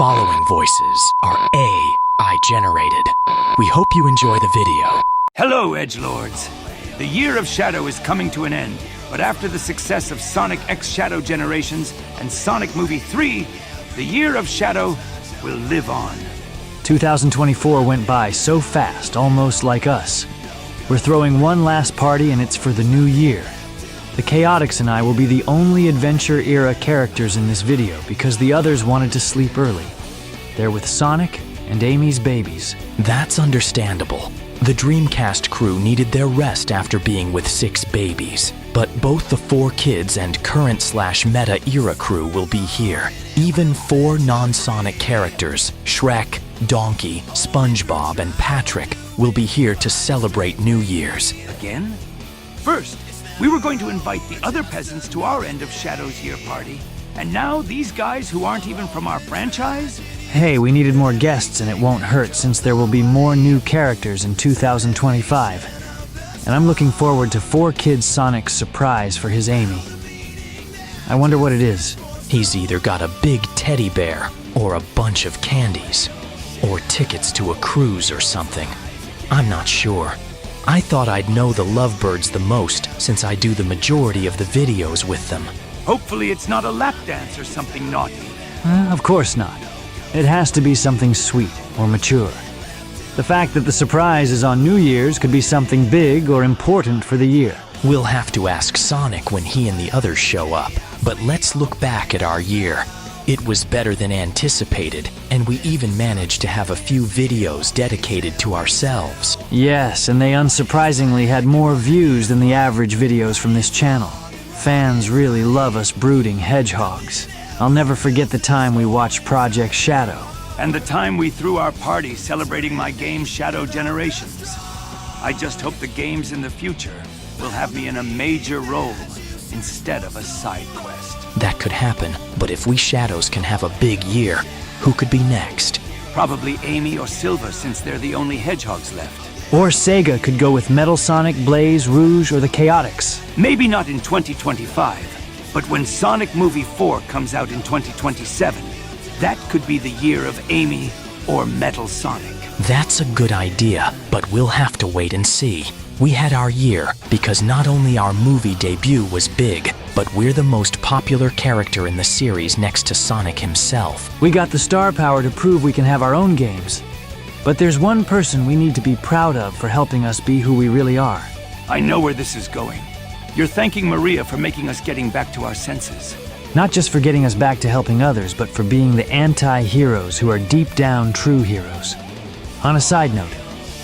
following voices are AI generated. We hope you enjoy the video. Hello, Edgelords. The Year of Shadow is coming to an end, but after the success of Sonic X Shadow Generations and Sonic Movie 3, the Year of Shadow will live on. 2024 went by so fast, almost like us. We're throwing one last party and it's for the new year. The Chaotix and I will be the only adventure-era characters in this video because the others wanted to sleep early. They're with Sonic and Amy's babies. That's understandable. The Dreamcast crew needed their rest after being with 6 babies. But both the 4 kids and current/meta era crew will be here. Even 4 non-Sonic characters, Shrek, Donkey, SpongeBob, and Patrick, will be here to celebrate New Year's. Again? First, we were going to invite the other peasants to our end of Shadow's year party, and now these guys who aren't even from our franchise? Hey, we needed more guests and it won't hurt since there will be more new characters in 2025. And I'm looking forward to 4 Kids Sonic's surprise for his Amy. I wonder what it is. He's either got a big teddy bear, or a bunch of candies, or tickets to a cruise or something. I'm not sure. I thought I'd know the Lovebirds the most since I do the majority of the videos with them. Hopefully it's not a lap dance or something naughty. Of course not. It has to be something sweet or mature. The fact that the surprise is on New Year's could be something big or important for the year. We'll have to ask Sonic when he and the others show up. But let's look back at our year. It was better than anticipated, and we even managed to have a few videos dedicated to ourselves. Yes, and they unsurprisingly had more views than the average videos from this channel. Fans really love us brooding hedgehogs. I'll never forget the time we watched Project Shadow. And the time we threw our party celebrating my game Shadow Generations. I just hope the games in the future will have me in a major role instead of a side quest. That could happen, but if we Shadows can have a big year, who could be next? Probably Amy or Silva, since they're the only hedgehogs left. Or Sega could go with Metal Sonic, Blaze, Rouge, or the Chaotix. Maybe not in 2025, but when Sonic Movie 4 comes out in 2027, that could be the year of Amy or Metal Sonic. That's a good idea, but we'll have to wait and see. We had our year because not only our movie debut was big, but we're the most popular character in the series next to Sonic himself. We got the star power to prove we can have our own games. But there's one person we need to be proud of for helping us be who we really are. I know where this is going. You're thanking Maria for making us getting back to our senses. Not just for getting us back to helping others, but for being the anti-heroes who are deep down true heroes. On a side note,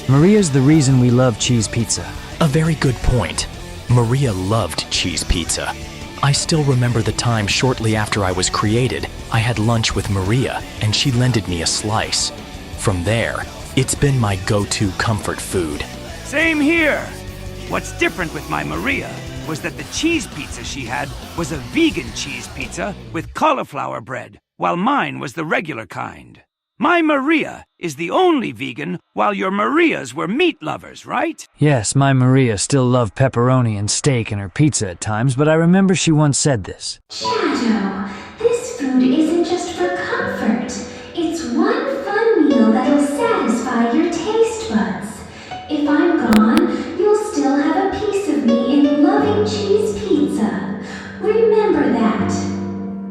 Maria's the reason we love cheese pizza. A very good point. Maria loved cheese pizza. I still remember the time shortly after I was created, I had lunch with Maria, and she lended me a slice. From there, it's been my go-to comfort food. Same here! What's different with my Maria was that the cheese pizza she had was a vegan cheese pizza with cauliflower bread, while mine was the regular kind. My Maria is the only vegan, while your Marias were meat lovers, right? Yes, my Maria still loved pepperoni and steak in her pizza at times, but I remember she once said this. Shadow, this food isn't just for comfort. It's one fun meal that'll satisfy your taste buds. If I'm gone, you'll still have a piece of me in loving cheese pizza. Remember that.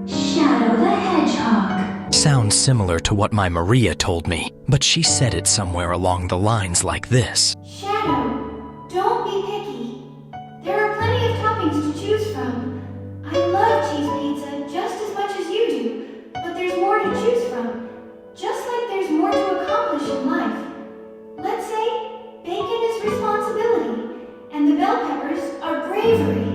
Shadow the Hedgehog. Sounds similar to what my Maria told me, but she said it somewhere along the lines like this. Shadow, don't be picky. There are plenty of toppings to choose from. I love cheese pizza just as much as you do, but there's more to choose from. Just like there's more to accomplish in life. Let's say bacon is responsibility, and the bell peppers are bravery.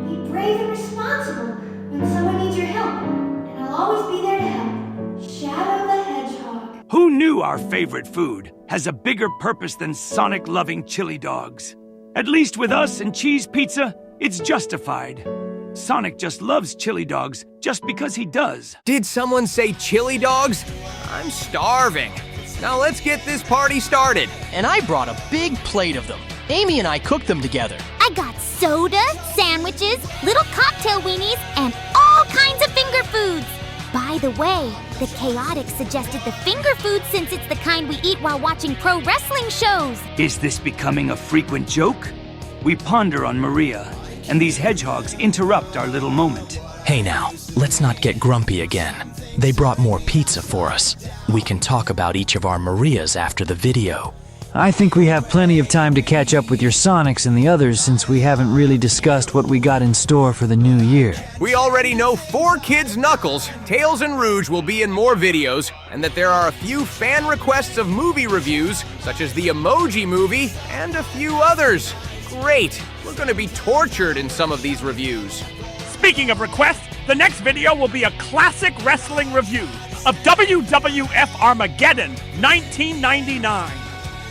Be brave and responsible when someone needs your help, and I'll always be there to help. Shadow the Hedgehog. Who knew our favorite food has a bigger purpose than Sonic-loving chili dogs? At least with us and cheese pizza, it's justified. Sonic just loves chili dogs just because he does. Did someone say chili dogs? I'm starving. Now let's get this party started. And I brought a big plate of them. Amy and I cooked them together. I got soda, sandwiches, little cocktail weenies, and all kinds of finger foods. By the way, The Chaotix suggested the finger food since it's the kind we eat while watching pro wrestling shows. Is this becoming a frequent joke? We ponder on Maria, and these hedgehogs interrupt our little moment. Hey now, let's not get grumpy again. They brought more pizza for us. We can talk about each of our Marias after the video. I think we have plenty of time to catch up with your Sonics and the others since we haven't really discussed what we got in store for the new year. We already know 4 Kids Knuckles, Tails, and Rouge will be in more videos, and that there are a few fan requests of movie reviews, such as the Emoji Movie, and a few others. Great! We're gonna be tortured in some of these reviews. Speaking of requests, the next video will be a classic wrestling review of WWF Armageddon 1999.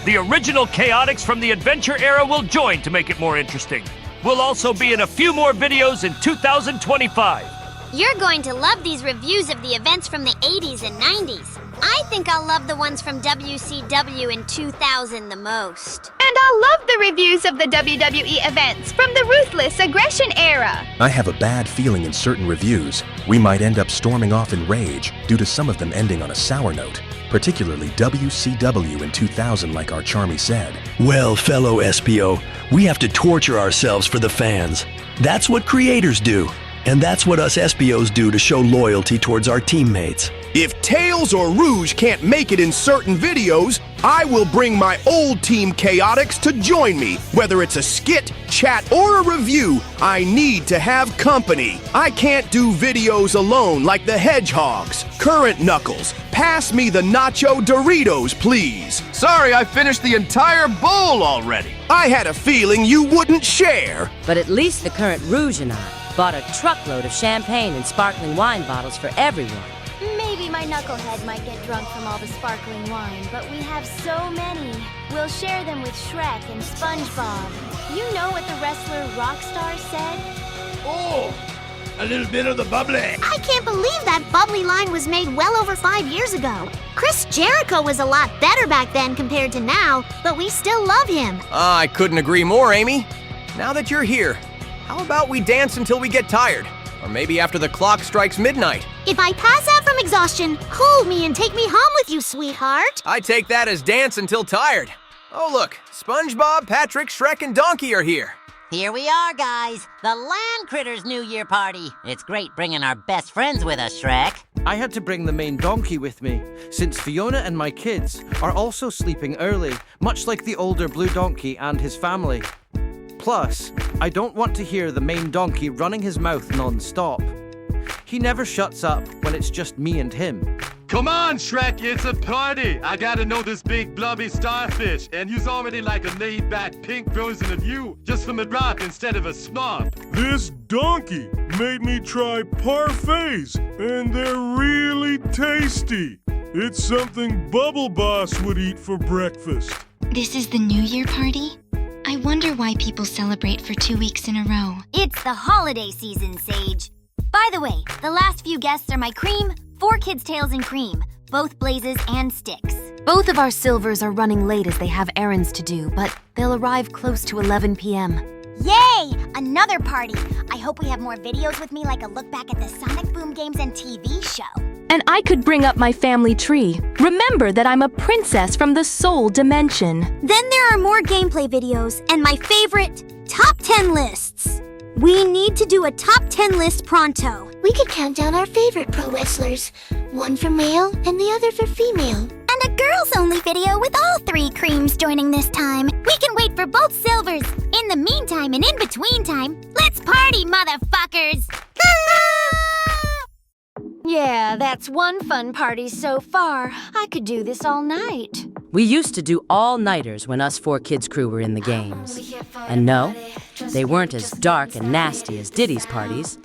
The original Chaotix from the Adventure era will join to make it more interesting. We'll also be in a few more videos in 2025. You're going to love these reviews of the events from the 80s and 90s. I think I'll love the ones from WCW in 2000 the most. And I'll love the reviews of the WWE events from the Ruthless Aggression era. I have a bad feeling in certain reviews, we might end up storming off in rage due to some of them ending on a sour note. Particularly WCW in 2000, like our Charmy said. Well, fellow SPO, we have to torture ourselves for the fans. That's what creators do. And that's what us SPOs do to show loyalty towards our teammates. If Tails or Rouge can't make it in certain videos, I will bring my old team Chaotix to join me. Whether it's a skit, chat, or a review, I need to have company. I can't do videos alone like the Hedgehogs. Current Knuckles, pass me the Nacho Doritos, please. Sorry, I finished the entire bowl already. I had a feeling you wouldn't share. But at least the current Rouge and I bought a truckload of champagne and sparkling wine bottles for everyone. Maybe my knucklehead might get drunk from all the sparkling wine, but we have so many. We'll share them with Shrek and SpongeBob. You know what the wrestler Rockstar said? Oh, a little bit of the bubbly. I can't believe that bubbly line was made well over 5 years ago. Chris Jericho was a lot better back then compared to now, but we still love him. I couldn't agree more, Amy. Now that you're here, how about we dance until we get tired? Or maybe after the clock strikes midnight. If I pass out from exhaustion, hold me and take me home with you, sweetheart. I take that as dance until tired. Oh look, SpongeBob, Patrick, Shrek, and Donkey are here. Here we are, guys. The Land Critters New Year Party. It's great bringing our best friends with us, Shrek. I had to bring the main donkey with me, since Fiona and my kids are also sleeping early, much like the older blue donkey and his family. Plus, I don't want to hear the main donkey running his mouth non-stop. He never shuts up when it's just me and him. Come on, Shrek, it's a party. I gotta know this big blubby starfish, and you's already like a laid-back pink version of you, just from a drop instead of a snob. This donkey made me try parfaits, and they're really tasty. It's something Bubble Boss would eat for breakfast. This is the New Year party? I wonder why people celebrate for 2 weeks in a row. It's the holiday season, Sage. By the way, the last few guests are my cream, 4 Kids Tails and Cream, both Blazes and Sticks. Both of our Silvers are running late as they have errands to do, but they'll arrive close to 11 p.m. Yay! Another party! I hope we have more videos with me, like a look back at the Sonic Boom games and TV show. And I could bring up my family tree. Remember that I'm a princess from the Soul Dimension. Then there are more gameplay videos, and my favorite, top 10 lists. We need to do a top 10 list pronto. We could count down our favorite pro wrestlers. One for male and the other for female. And a girls-only video with all 3 creams joining this time. We can wait for both Silvers. In the meantime and in between time, let's party, motherfuckers! Yeah, that's one fun party so far. I could do this all night. We used to do all-nighters when us 4 Kids crew were in the games. And no, they weren't as dark and nasty as Diddy's parties.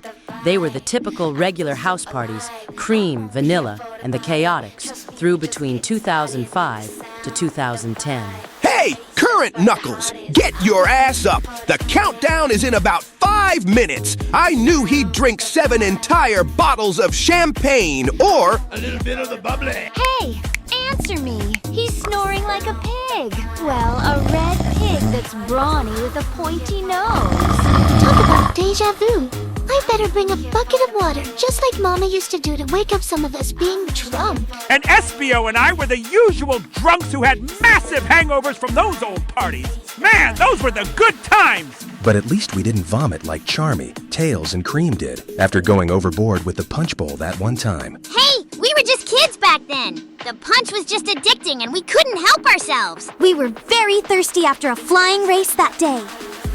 They were the typical regular house parties, Cream, Vanilla, and the Chaotix, through between 2005 to 2010. Hey, Current Knuckles, get your ass up. The countdown is in about 5 minutes. I knew he'd drink 7 entire bottles of champagne, or a little bit of the bubbly. Hey, answer me. He's snoring like a pig. Well, a red pig that's brawny with a pointy nose. Talk about deja vu. I better bring a bucket of water, just like Mama used to do to wake up some of us being drunk. And Espio and I were the usual drunks who had massive hangovers from those old parties. Man, those were the good times! But at least we didn't vomit like Charmy, Tails, and Cream did after going overboard with the punch bowl that one time. Hey, we were just kids back then. The punch was just addicting and we couldn't help ourselves. We were very thirsty after a flying race that day.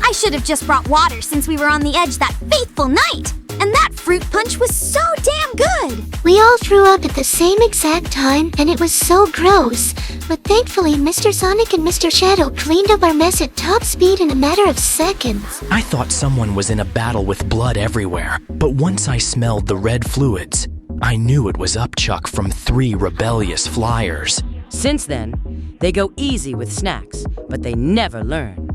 I should have just brought water since we were on the edge that fateful night. And that fruit punch was so damn good. We all threw up at the same exact time and it was so gross. But thankfully, Mr. Sonic and Mr. Shadow cleaned up our mess at top speed in a matter of seconds. I thought someone was in a battle with blood everywhere, but once I smelled the red fluids, I knew it was Upchuck from 3 rebellious flyers. Since then, they go easy with snacks, but they never learn.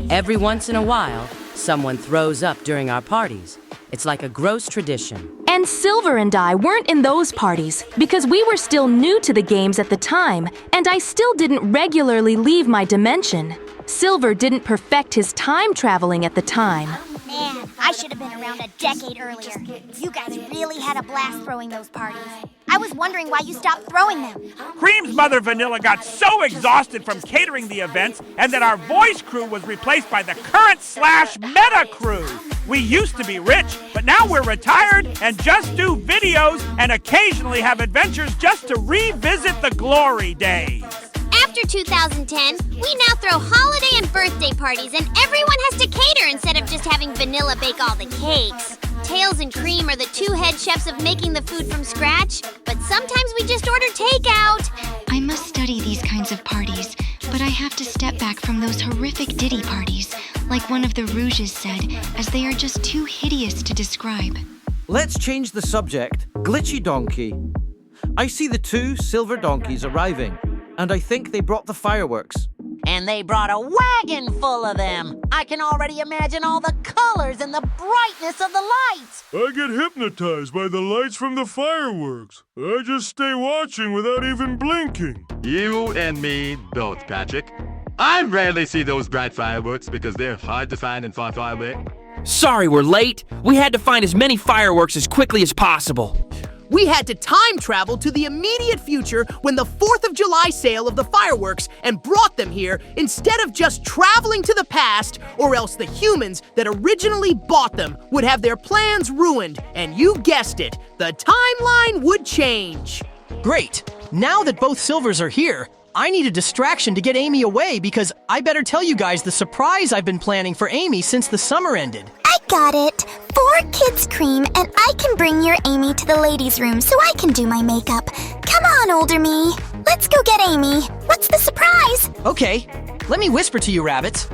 Every once in a while, someone throws up during our parties. It's like a gross tradition. And Silver and I weren't in those parties because we were still new to the games at the time, and I still didn't regularly leave my dimension. Silver didn't perfect his time traveling at the time. Man, I should have been around a decade earlier. You guys really had a blast throwing those parties. I was wondering why you stopped throwing them. Cream's mother Vanilla got so exhausted from catering the events and that our voice crew was replaced by the current/meta crew. We used to be rich, but now we're retired and just do videos and occasionally have adventures just to revisit the glory days. After 2010, we now throw holiday and birthday parties and everyone has to cater instead of just having Vanilla bake all the cakes. Tails and Cream are the 2 head chefs of making the food from scratch, but sometimes we just order takeout. I must study these kinds of parties, but I have to step back from those horrific Diddy parties, like one of the Rouges said, as they are just too hideous to describe. Let's change the subject. Glitchy Donkey. I see the 2 silver donkeys arriving, and I think they brought the fireworks. And they brought a wagon full of them. I can already imagine all the colors and the brightness of the lights. I get hypnotized by the lights from the fireworks. I just stay watching without even blinking. You and me both, Patrick. I rarely see those bright fireworks because they're hard to find and far, far away. Sorry we're late. We had to find as many fireworks as quickly as possible. We had to time travel to the immediate future when the 4th of July sale of the fireworks and brought them here instead of just traveling to the past, or else the humans that originally bought them would have their plans ruined, and you guessed it, the timeline would change. Great. Now that both Silvers are here, I need a distraction to get Amy away because I better tell you guys the surprise I've been planning for Amy since the summer ended. I got it. 4 kids cream, and I can bring your Amy to the ladies' room so I can do my makeup. Come on, older me. Let's go get Amy. What's the surprise? Okay, let me whisper to you, rabbits.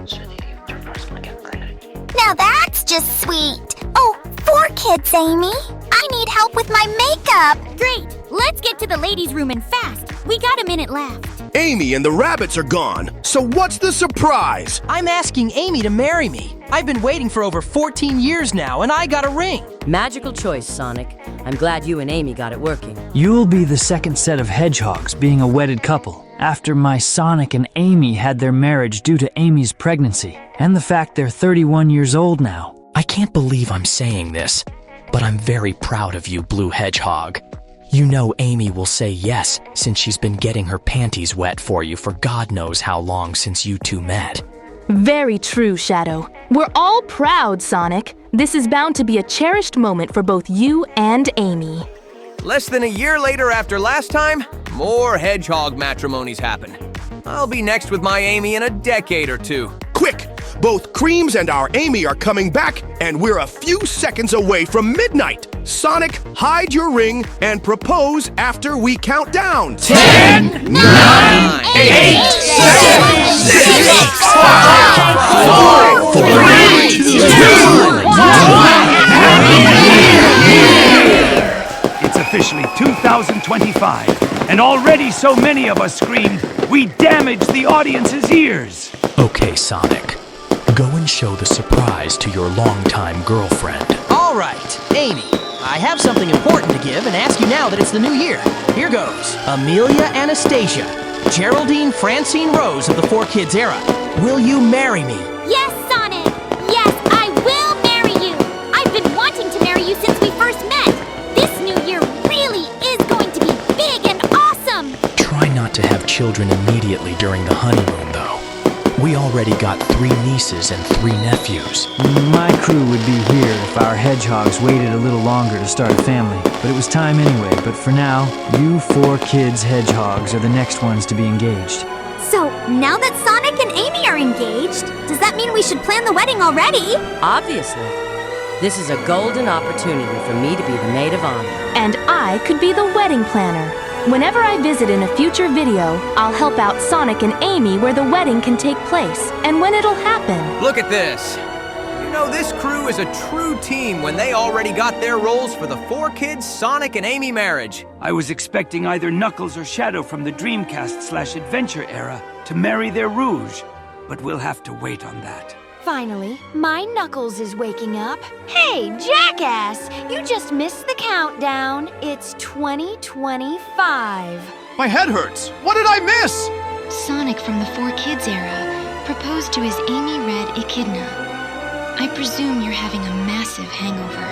Now that's just sweet. Oh, 4 kids, Amy. I need help with my makeup. Great. Let's get to the ladies' room and fast. We got a minute left. Amy and the rabbits are gone, so what's the surprise? I'm asking Amy to marry me. I've been waiting for over 14 years now, and I got a ring. Magical choice, Sonic. I'm glad you and Amy got it working. You'll be the second set of hedgehogs being a wedded couple, after my Sonic and Amy had their marriage due to Amy's pregnancy, and the fact they're 31 years old now. I can't believe I'm saying this, but I'm very proud of you, Blue Hedgehog. You know Amy will say yes, since she's been getting her panties wet for you for God knows how long since you 2 met. Very true, Shadow. We're all proud, Sonic. This is bound to be a cherished moment for both you and Amy. Less than a year later after last time, more hedgehog matrimonies happen. I'll be next with my Amy in a decade or 2. Quick! Both Creams and our Amy are coming back, and we're a few seconds away from midnight. Sonic, hide your ring and propose after we count down. 10, 9, 8, 7, 6, 5, 4, 3, 2, 1. It's officially 2025, and already so many of us screamed, we damaged the audience's ears. Okay, Sonic. Go and show the surprise to your longtime girlfriend. All right, Amy. I have something important to give and ask you now that it's the new year. Here goes. Amelia Anastasia, Geraldine Francine Rose of the 4 Kids era. Will you marry me? Yes, Sonic. Yes, I will marry you. I've been wanting children immediately during the honeymoon, though. We already got 3 nieces and 3 nephews. My crew would be here if our hedgehogs waited a little longer to start a family. But it was time anyway. But for now, you 4 kids hedgehogs are the next ones to be engaged. So, now that Sonic and Amy are engaged, does that mean we should plan the wedding already? Obviously. This is a golden opportunity for me to be the maid of honor. And I could be the wedding planner. Whenever I visit in a future video, I'll help out Sonic and Amy where the wedding can take place and when it'll happen. Look at this. You know, this crew is a true team when they already got their roles for the 4 kids Sonic and Amy marriage. I was expecting either Knuckles or Shadow from the Dreamcast/Adventure era to marry their Rouge, but we'll have to wait on that. Finally, my Knuckles is waking up. Hey, jackass! You just missed the countdown. It's 2025. My head hurts. What did I miss? Sonic from the 4 Kids era proposed to his Amy Red Echidna. I presume you're having a massive hangover.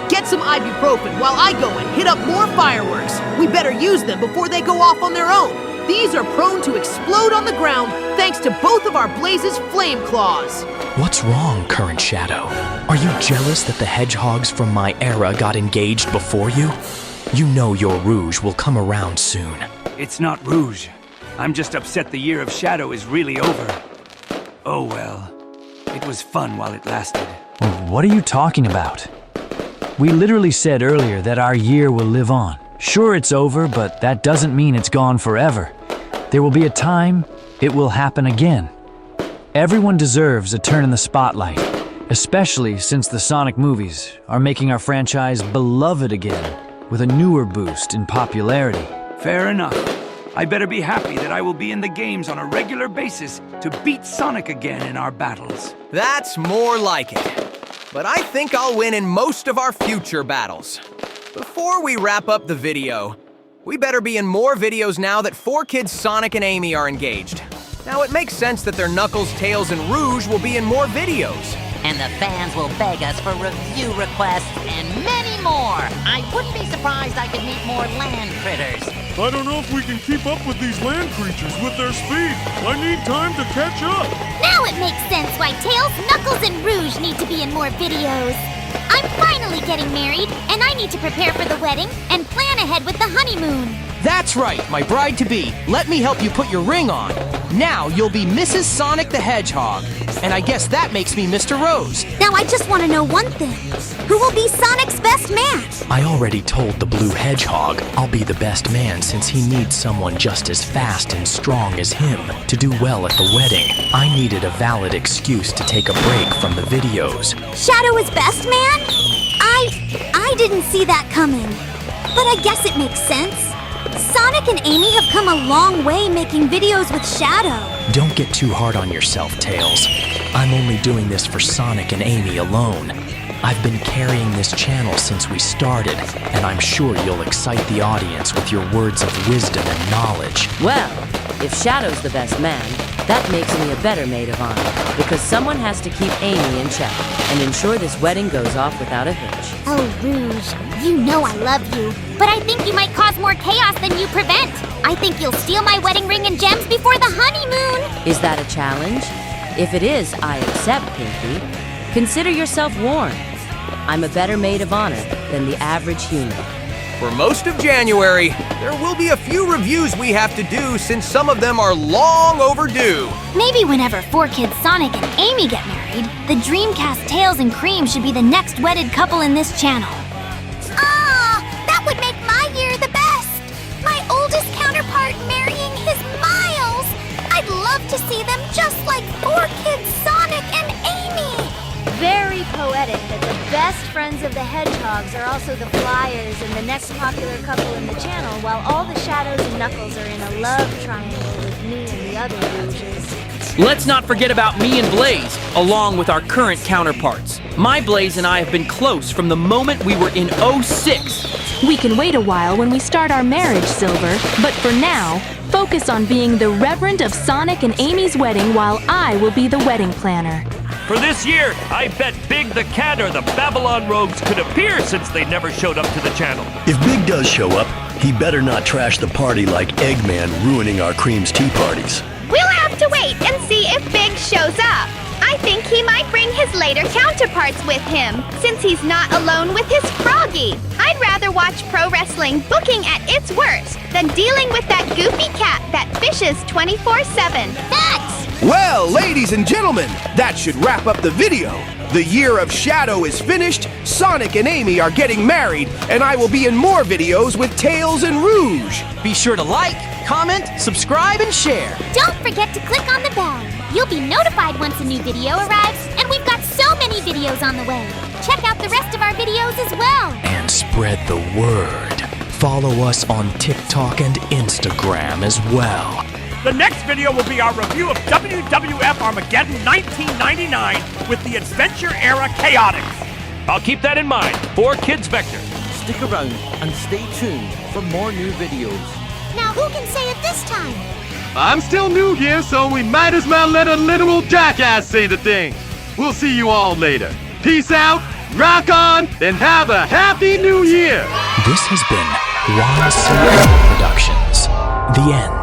Get some ibuprofen while I go and hit up more fireworks. We better use them before they go off on their own. These are prone to explode on the ground thanks to both of our Blaze's flame claws. What's wrong, Current Shadow? Are you jealous that the hedgehogs from my era got engaged before you? You know your Rouge will come around soon. It's not Rouge. I'm just upset the year of Shadow is really over. Oh well. It was fun while it lasted. What are you talking about? We literally said earlier that our year will live on. Sure, it's over, but that doesn't mean it's gone forever. There will be a time it will happen again. Everyone deserves a turn in the spotlight, especially since the Sonic movies are making our franchise beloved again with a newer boost in popularity. Fair enough. I better be happy that I will be in the games on a regular basis to beat Sonic again in our battles. That's more like it. But I think I'll win in most of our future battles. Before we wrap up the video, we better be in more videos now that 4 kids Sonic and Amy are engaged. Now it makes sense that their Knuckles, Tails, and Rouge will be in more videos. And the fans will beg us for review requests and many more. I wouldn't be surprised I could meet more land critters. I don't know if we can keep up with these land creatures with their speed. I need time to catch up. Now it makes sense why Tails, Knuckles, and Rouge need to be in more videos. I'm finally getting married, and I need to prepare for the wedding and plan ahead with the honeymoon. That's right, my bride-to-be. Let me help you put your ring on. Now you'll be Mrs. Sonic the Hedgehog. And I guess that makes me Mr. Rose. Now I just want to know one thing. Who will be Sonic's best man? I already told the Blue Hedgehog I'll be the best man since he needs someone just as fast and strong as him to do well at the wedding. I needed a valid excuse to take a break from the videos. Shadow is best man? I didn't see that coming. But I guess it makes sense. Sonic and Amy have come a long way making videos with Shadow. Don't get too hard on yourself, Tails. I'm only doing this for Sonic and Amy alone. I've been carrying this channel since we started, and I'm sure you'll excite the audience with your words of wisdom and knowledge. Well, if Shadow's the best man, that makes me a better maid of honor, because someone has to keep Amy in check and ensure this wedding goes off without a hitch. Oh, Rouge, you know I love you, but I think you might cause more chaos than you prevent. I think you'll steal my wedding ring and gems before the honeymoon. Is that a challenge? If it is, I accept, Pinky. Consider yourself warned. I'm a better maid of honor than the average human. For most of January, there will be a few reviews we have to do since some of them are long overdue. Maybe whenever 4 kids Sonic and Amy get married, the Dreamcast Tails and Cream should be the next wedded couple in this channel. Ah, that would make my year the best! My oldest counterpart marrying his Miles! I'd love to see them just like 4 kids Sonic and Amy! Very poetic that the best friends of the Hedgehogs are also the Flyers and the next popular couple in the channel, while all the Shadows and Knuckles are in a love triangle with me and the other Rouges. Let's not forget about me and Blaze, along with our current counterparts. My Blaze and I have been close from the moment we were in 06. We can wait a while when we start our marriage, Silver, but for now, focus on being the Reverend of Sonic and Amy's wedding while I will be the wedding planner. For this year, I bet Big the Cat or the Babylon Rogues could appear since they never showed up to the channel. If Big does show up, He better not trash the party like Eggman ruining our Cream's tea parties. We'll have to wait and see if Big shows up. I think he might bring his later counterparts with him, since he's not alone with his Froggy. I'd rather watch pro wrestling booking at its worst than dealing with that goofy cat that fishes 24/7. Facts! Well, ladies and gentlemen, that should wrap up the video. The Year of Shadow is finished, Sonic and Amy are getting married, and I will be in more videos with Tails and Rouge. Be sure to like, comment, subscribe, and share. Don't forget to click on the bell. You'll be notified once a new video arrives, and we've got so many videos on the way. Check out the rest of our videos as well. And spread the word. Follow us on TikTok and Instagram as well. The next video will be our review of WWF Armageddon 1999 with the Adventure Era Chaotix. I'll keep that in mind. 4Kids Vector. Stick around and stay tuned for more new videos. Now who can say it this time? I'm still new here, so we might as well let a literal jackass say the thing. We'll see you all later. Peace out, rock on, and have a happy new year! This has been Juan Productions. The end.